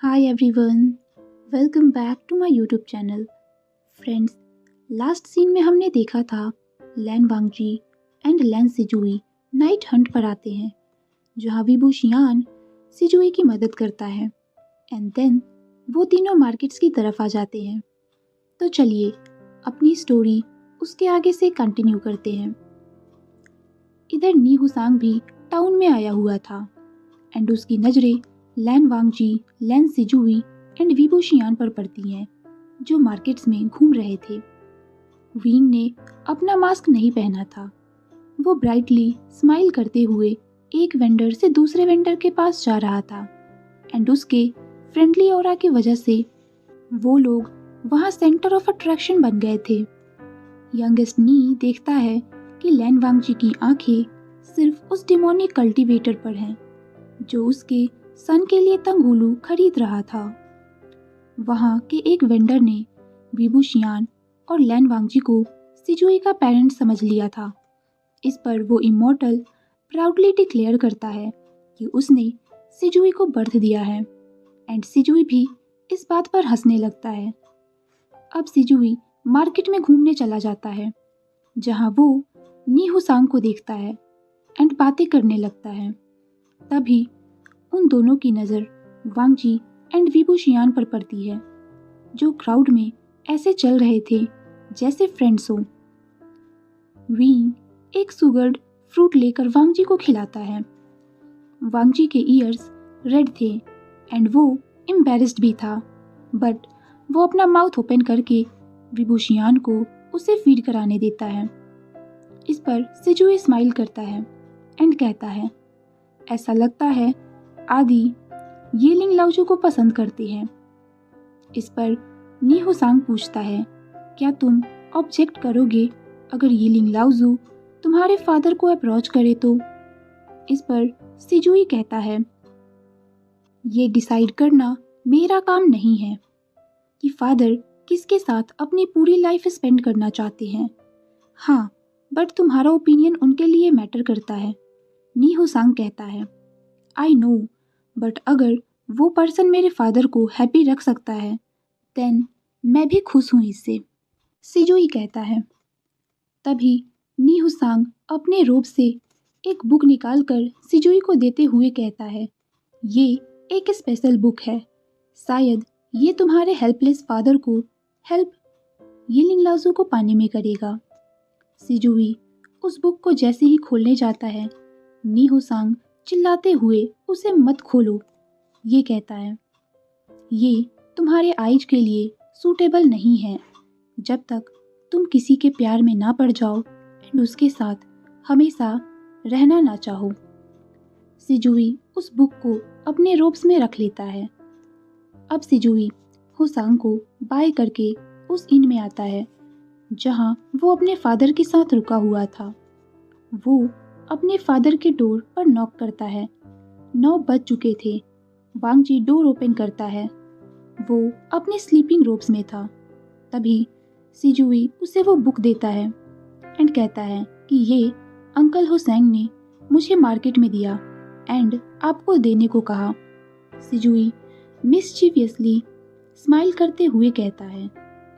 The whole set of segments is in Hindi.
Hi everyone, welcome back to my YouTube channel. Friends, last scene में हमने देखा था Lan Wangji and Lan Sizhui night hunt पर आते हैं, जहाँ वीबू शियान सिजुई की मदद करता है एंड देन वो तीनों मार्केट्स की तरफ आ जाते हैं। तो चलिए अपनी स्टोरी उसके आगे से कंटिन्यू करते हैं। इधर नी हुसांग भी टाउन में आया हुआ था एंड उसकी नज़रें लैन वांगजी, लैन सिजुई एंड वीबू शियान पर पड़ती हैं, जो मार्केट्स में घूम रहे थे। विंग ने अपना मास्क नहीं पहना था। वो ब्राइटली स्माइल करते हुए एक वेंडर से दूसरे वेंडर के पास जा रहा था एंड उसके फ्रेंडली ऑरा की वजह से वो लोग वहाँ सेंटर ऑफ अट्रैक्शन बन गए थे। यंगेस्ट नी देखता है कि लैन वांगजी की आंखें सिर्फ उस डिमोनिक कल्टीवेटर पर हैं, जो उसके सन के लिए तंगुलू खरीद रहा था। वहाँ के एक वेंडर ने वीबू शियान और लैन वांगजी को सिजुई का पेरेंट समझ लिया था। इस पर वो इमॉर्टल प्राउडली डिक्लेयर करता है कि उसने सिजुई को बर्थ दिया है एंड सिजुई भी इस बात पर हंसने लगता है। अब सिजुई मार्केट में घूमने चला जाता है, जहाँ वो नी हुसांग को देखता है एंड बातें करने लगता है। तभी उन दोनों की नज़र वांगजी एंड वीबू शियान पर पड़ती है, जो क्राउड में ऐसे चल रहे थे जैसे फ्रेंड्स हो। विंग एक सुगर्ड फ्रूट लेकर वांगजी को खिलाता है। वांगजी के ईयर्स रेड थे एंड वो एम्बैरेस्ड भी था, बट वो अपना माउथ ओपन करके वीबू शियान को उसे फीड कराने देता है। इस पर सिजुई स्माइल करता है एंड कहता है, ऐसा लगता है आदि ये लिंग लाओजू को पसंद करते हैं। इस पर नी हुसांग पूछता है, क्या तुम ऑब्जेक्ट करोगे अगर ये लिंग लाओजू तुम्हारे फादर को अप्रोच करे तो? इस पर सिजुई कहता है, ये डिसाइड करना मेरा काम नहीं है कि फादर किसके साथ अपनी पूरी लाइफ स्पेंड करना चाहते हैं। हाँ, बट तुम्हारा ओपिनियन उनके लिए मैटर करता है, नी हुसांग कहता है। आई नो, बट अगर वो पर्सन मेरे फादर को हैप्पी रख सकता है देन मैं भी खुश हूँ इससे, सिजुई कहता है। तभी नी हुसांग अपने रोब से एक बुक निकालकर सिजुई को देते हुए कहता है, ये एक स्पेशल बुक है, शायद ये तुम्हारे हेल्पलेस फादर को हेल्प ये लिंगलाजू को पाने में करेगा। सिजुई उस बुक को जैसे ही खोलने जाता है, नी हुसांग चिल्लाते हुए उसे मत खोलो, ये कहता है, ये तुम्हारे आइज के लिए सूटेबल नहीं है जब तक तुम किसी के प्यार में ना पड़ जाओ एंड उसके साथ हमेशा रहना ना चाहो। सिजुई उस बुक को अपने रोब्स में रख लेता है। अब सिजुई हुसांग को बाय करके उस इन में आता है, जहाँ वो अपने फादर के साथ रुका हुआ था। वो अपने फादर के डोर पर नॉक करता है। 9 बज चुके थे। वांगजी डोर ओपन करता है। वो अपने स्लीपिंग रोब्स में था। तभी सिजुई उसे वो बुक देता है एंड कहता है कि ये अंकल हुसैन ने मुझे मार्केट में दिया एंड आपको देने को कहा। सिजुई मिस्चीवियसली स्माइल करते हुए कहता है,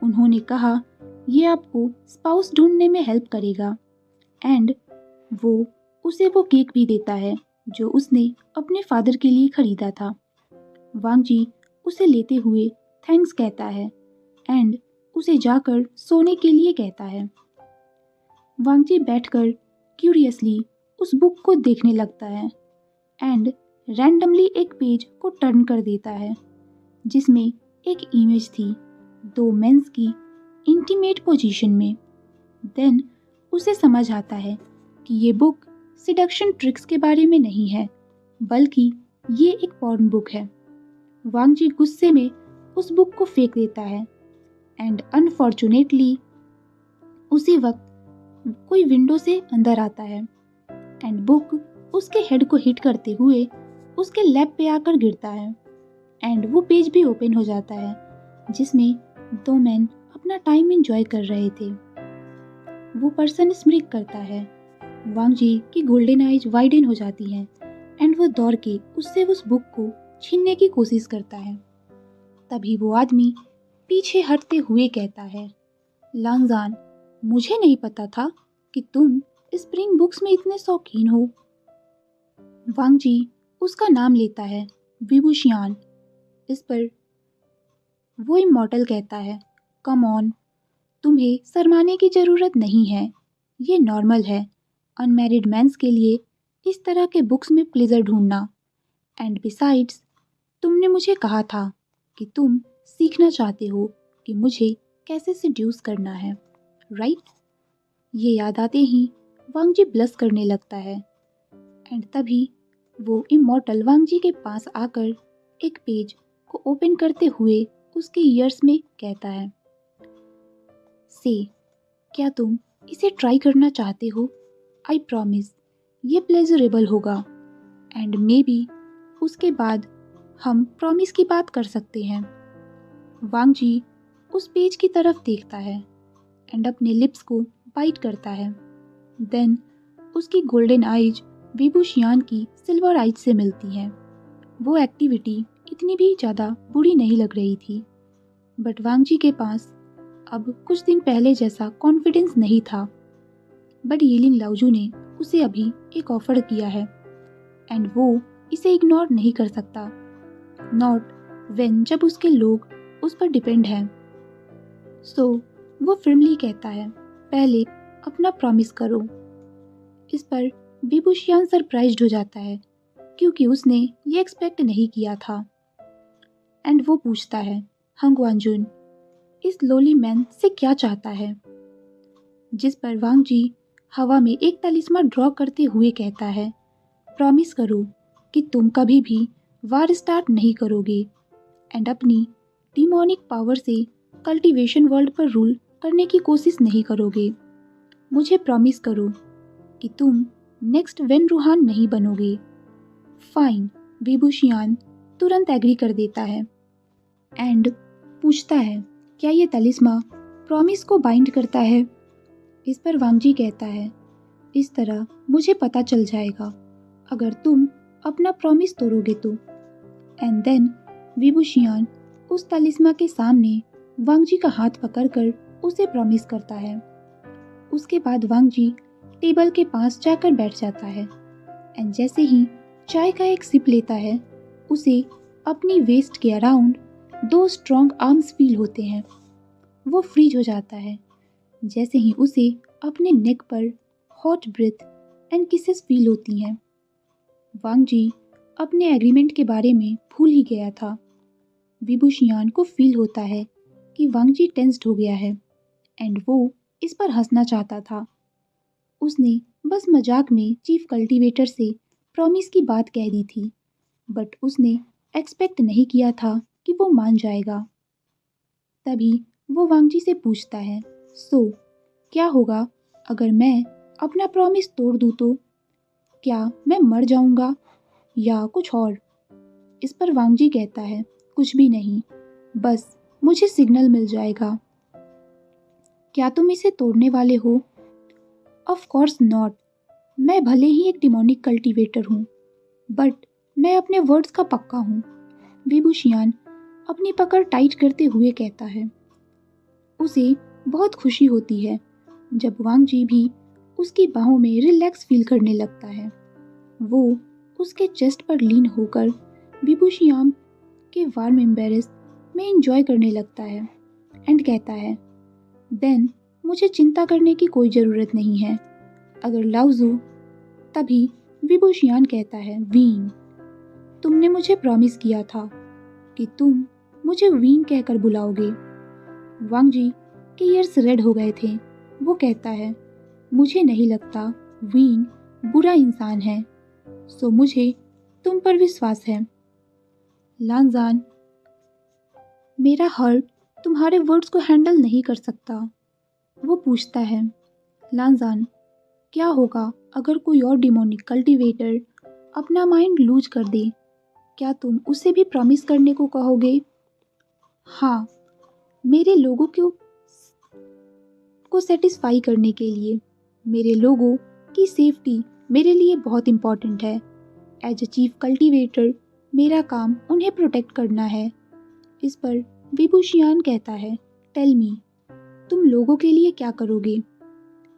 उन्होंने कहा ये आपको स्पाउस ढूंढने में हेल्प करेगा एंड वो उसे वो केक भी देता है जो उसने अपने फादर के लिए खरीदा था। वांगजी उसे लेते हुए थैंक्स कहता है एंड उसे जाकर सोने के लिए कहता है। वांगजी बैठकर क्यूरियसली उस बुक को देखने लगता है एंड रैंडमली एक पेज को टर्न कर देता है, जिसमें एक इमेज थी 2 मेंस की इंटीमेट पोजीशन में। देन उसे समझ आता है कि ये बुक सिडक्शन ट्रिक्स के बारे में नहीं है, बल्कि ये एक पॉर्न बुक है। वांगजी गुस्से में उस बुक को फेंक देता है एंड अनफॉर्चुनेटली उसी वक्त कोई विंडो से अंदर आता है एंड बुक उसके हेड को हिट करते हुए उसके लैप पे आकर गिरता है एंड वो पेज भी ओपन हो जाता है, जिसमें 2 मैन अपना टाइम एंजॉय कर रहे थे। वो पर्सन स्मिक करता है। वांगजी की गोल्डन आइज वाइडन हो जाती हैं एंड वो दौड़ के उससे उस बुक को छीनने की कोशिश करता है, तभी वो आदमी पीछे हटते हुए कहता है, लांजान, मुझे नहीं पता था कि तुम स्प्रिंग बुक्स में इतने शौकीन हो। वांग जी उसका नाम लेता है, विभूशियान। इस पर वो इमॉर्टल कहता है, कम ऑन, तुम्हें शर्माने की ज़रूरत नहीं है, ये नॉर्मल है अनमैरिड मैंस के लिए इस तरह के बुक्स में प्लेजर ढूंढना। एंड बिसाइड्स, तुमने मुझे कहा था कि तुम सीखना चाहते हो कि मुझे कैसे सेड्यूस करना है, राइट? ये याद आते ही वांग जी ब्लश करने लगता है। एंड तभी वो इमॉर्टल वांग जी के पास आकर एक पेज को ओपन करते हुए उसके ईयर्स में कहता है, से, क्या तुम इसे ट्राई करना चाहते हो? आई प्रॉमिस ये प्लेजरेबल होगा। एंड मे बी उसके बाद हम प्रॉमिस की बात कर सकते हैं। वांग जी उस पेज की तरफ देखता है एंड अपने लिप्स को बाइट करता है। देन उसकी गोल्डन आइज विभूशियान की सिल्वर आइज से मिलती हैं। वो एक्टिविटी इतनी भी ज़्यादा बुरी नहीं लग रही थी, बट वांग जी के पास अब कुछ दिन पहले जैसा कॉन्फिडेंस नहीं था। बट यीलिंग लाओजू ने उसे अभी एक ऑफर किया है एंड वो इसे इग्नोर नहीं कर सकता, नॉट व्हेन जब उसके लोग उस पर डिपेंड हैं। सो वो फर्मली कहता है, पहले अपना प्रॉमिस करो। इस पर विभूशियान सरप्राइज्ड हो जाता है क्योंकि उसने ये एक्सपेक्ट नहीं किया था। एंड वो पूछता है, हंग वांजुन इस लोली मैन से क्या चाहता है? जिस पर वांग जी हवा में एक तलिस्मा ड्रॉ करते हुए कहता है, प्रॉमिस करो कि तुम कभी भी वार स्टार्ट नहीं करोगे एंड अपनी डिमोनिक पावर से कल्टीवेशन वर्ल्ड पर रूल करने की कोशिश नहीं करोगे। मुझे प्रॉमिस करो कि तुम नेक्स्ट वेन रूहान नहीं बनोगे। फाइन, विभूशियान तुरंत एग्री कर देता है एंड पूछता है, क्या ये तलिस्मा प्रॉमिस को बाइंड करता है? इस पर वांग जी कहता है, इस तरह मुझे पता चल जाएगा अगर तुम अपना प्रॉमिस तोड़ोगे तो। एंड देन विभूशियान उस तलिस्मा के सामने वांग जी का हाथ पकड़कर उसे प्रॉमिस करता है। उसके बाद वांग जी टेबल के पास जाकर बैठ जाता है एंड जैसे ही चाय का एक सिप लेता है, उसे अपनी वेस्ट के अराउंड 2 स्ट्रॉन्ग आर्म्स फील होते हैं। वो फ्रीज हो जाता है जैसे ही उसे अपने नेक पर hot breath and kisses feel होती हैं। वांग जी अपने एग्रीमेंट के बारे में भूल ही गया था। विभूशियान को फील होता है कि वांग जी टेंस्ड हो गया है एंड वो इस पर हंसना चाहता था। उसने बस मजाक में चीफ कल्टीवेटर से प्रॉमिस की बात कह दी थी, बट उसने एक्सपेक्ट नहीं किया था कि वो मान जाएगा। तभी वो वांग जी से पूछता है, सो क्या होगा अगर मैं अपना प्रॉमिस तोड़ दूँ तो? क्या मैं मर जाऊंगा या कुछ और? इस पर वांग जी कहता है, कुछ भी नहीं, बस मुझे सिग्नल मिल जाएगा। क्या तुम इसे तोड़ने वाले हो? Of course not. मैं भले ही एक डिमोनिक कल्टीवेटर हूँ, बट मैं अपने वर्ड्स का पक्का हूँ। विभूशियान अपनी पकड़ टाइट करते हुए कहता है। उसे बहुत खुशी होती है जब वांग जी भी उसकी बाहों में रिलैक्स फील करने लगता है। वो उसके चेस्ट पर लीन होकर विभूशियान के वार्म एम्बेरेस में एंजॉय करने लगता है एंड कहता है, देन मुझे चिंता करने की कोई ज़रूरत नहीं है अगर लाओजू। तभी विभूशियान कहता है, वीन, तुमने मुझे प्रॉमिस किया था कि तुम मुझे वीन कहकर बुलाओगे। वांग जी के ईयर्स रेड हो गए थे। वो कहता है, मुझे नहीं लगता वीन बुरा इंसान है, सो मुझे तुम पर विश्वास है। लांजान, मेरा हार्ट तुम्हारे वर्ड्स को हैंडल नहीं कर सकता। वो पूछता है, लांजान, क्या होगा अगर कोई और डिमोनिक कल्टीवेटर अपना माइंड लूज कर दे? क्या तुम उसे भी प्रॉमिस करने को कहोगे? हाँ, मेरे लोगों को सेटिस्फाई करने के लिए। मेरे लोगों की सेफ्टी मेरे लिए बहुत इम्पॉर्टेंट है। एज अ चीफ कल्टीवेटर मेरा काम उन्हें प्रोटेक्ट करना है इस पर विभूषियान कहता है, टेल मी, तुम लोगों के लिए क्या करोगे?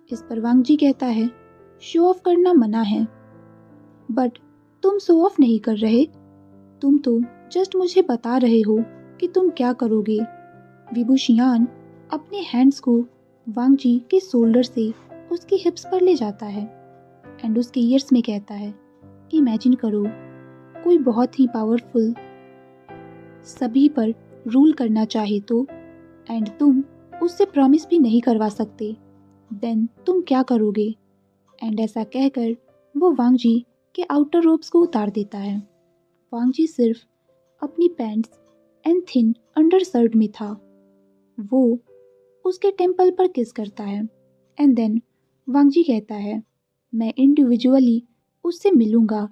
इस पर वांग जी कहता है, शो ऑफ करना मना है। बट तुम शो ऑफ नहीं कर रहे, तुम तो जस्ट मुझे बता रहे हो कि तुम क्या करोगे। विभूषियान अपने हैंड्स को वांग जी के शोल्डर से उसकी हिप्स पर ले जाता है एंड उसके ईयर्स में कहता है, इमेजिन करो, कोई बहुत ही पावरफुल सभी पर रूल करना चाहे तो, एंड तुम उससे प्रॉमिस भी नहीं करवा सकते, देन तुम क्या करोगे? एंड ऐसा कहकर वो वांग जी के आउटर रोब्स को उतार देता है। वांग जी सिर्फ अपनी pants and thin under shirt में था। वो उसके टेम्पल पर किस करता है एंड देन वांग जी कहता है, मैं इंडिविजुअली उससे मिलूंगा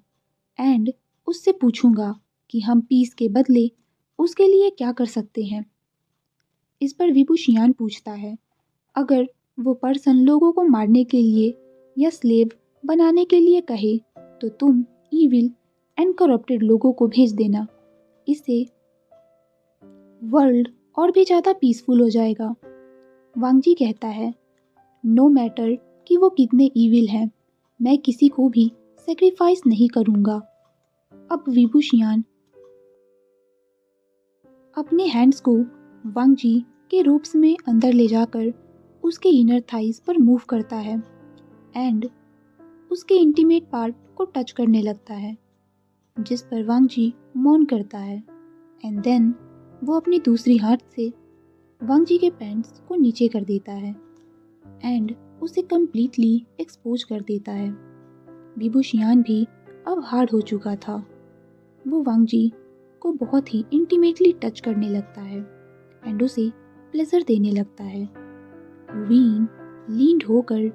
एंड उससे पूछूंगा कि हम पीस के बदले उसके लिए क्या कर सकते हैं। इस पर विभूषियान पूछता है, अगर वो पर्सन लोगों को मारने के लिए या स्लेव बनाने के लिए कहे तो तुम ईविल एंड करप्टेड लोगों को भेज देना, इससे वर्ल्ड और भी ज़्यादा पीसफुल हो जाएगा। वांग जी कहता है, नो मैटर कि वो कितने ईविल हैं, मैं किसी को भी सेक्रीफाइस नहीं करूँगा। अब विभूषियान अपने हैंड्स को वांग जी के रोब्स में अंदर ले जाकर उसके इनर थाइस पर मूव करता है एंड उसके इंटीमेट पार्ट को टच करने लगता है, जिस पर वांग जी मौन करता है एंड देन वो अपनी दूसरी हाथ से वांग जी के पैंट्स को नीचे कर देता है एंड उसे कम्प्लीटली एक्सपोज कर देता है। विभूषियान भी अब हार्ड हो चुका था। वो वांग जी को बहुत ही इंटीमेटली टच करने लगता है एंड उसे प्लेजर देने लगता है। वीन लीन्ड होकर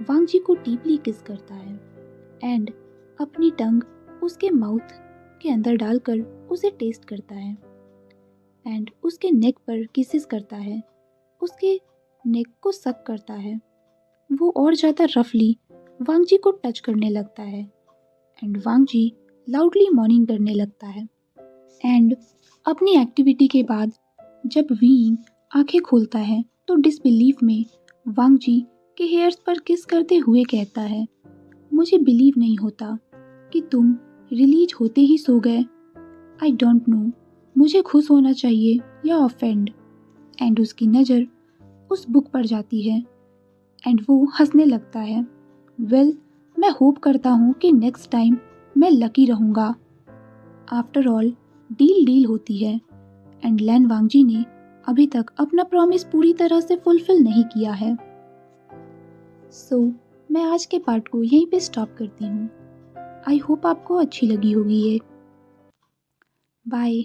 वांग जी को डीपली किस करता है एंड अपनी टंग उसके माउथ के अंदर डालकर उसे टेस्ट करता है एंड उसके नेक पर किसेस करता है, उसके नेक को सक करता है। वो और ज़्यादा रफली वांग जी को टच करने लगता है and Wangji loudly morning करने लगता है। एंड अपनी एक्टिविटी के बाद जब वीन आंखें खोलता है तो डिसबिलीफ में वांग जी के हेयर्स पर किस करते हुए कहता है, मुझे बिलीव नहीं होता कि तुम रिलीज होते ही सो गए। आई डोंट नो, मुझे खुश होना चाहिए या ऑफेंड। एंड उसकी नज़र उस बुक पर जाती है एंड वो हंसने लगता है। वेल, मैं होप करता हूँ कि नेक्स्ट टाइम मैं लकी रहूँगा। आफ्टर ऑल डील डील होती है एंड लैन वांग जी ने अभी तक अपना प्रॉमिस पूरी तरह से फुलफिल नहीं किया है। सो मैं आज के पार्ट को यहीं पे स्टॉप करती हूँ। आई होप आपको अच्छी लगी होगी ये। बाय।